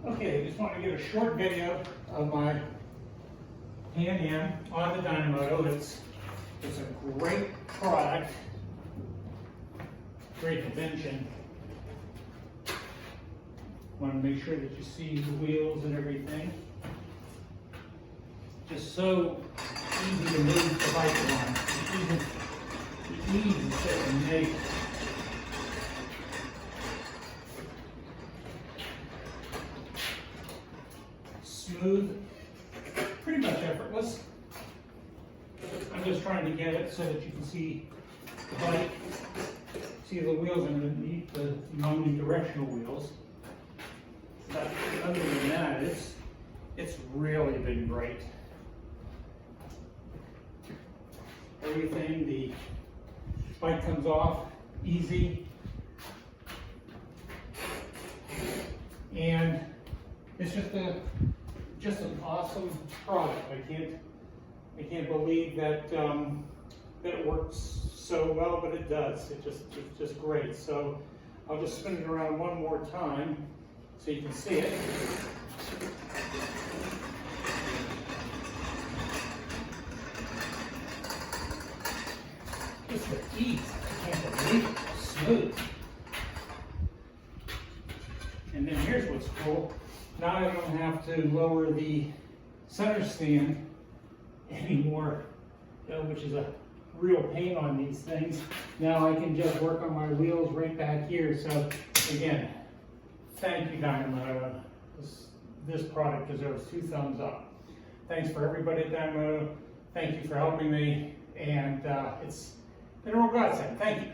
Okay, I just want to give a short video of my hand-in on the Dynamoto. It's a great product, great invention. Want to make sure that you see the wheels and everything. Just so easy to move the bike along. The ease that can make smooth, pretty much effortless. I'm just trying to get it so that you can see the bike, see the wheels underneath, the omnidirectional wheels. But other than that, it's really been great. Everything, the bike comes off easy, and it's just an awesome product. I can't believe that that it works so well, but it does. It's just great. So I'll just spin it around one more time so you can see it. Just the ease. I can't believe it. Smooth. And then here's what's cool. Now I don't have to lower the center stand anymore, which is a real pain on these things. Now I can just work on my wheels right back here. So again, thank you, Dynamoto. This product deserves 2 thumbs up. Thanks for everybody at Dynamoto. Thank you for helping me, and it's been a real godsend. Thank you.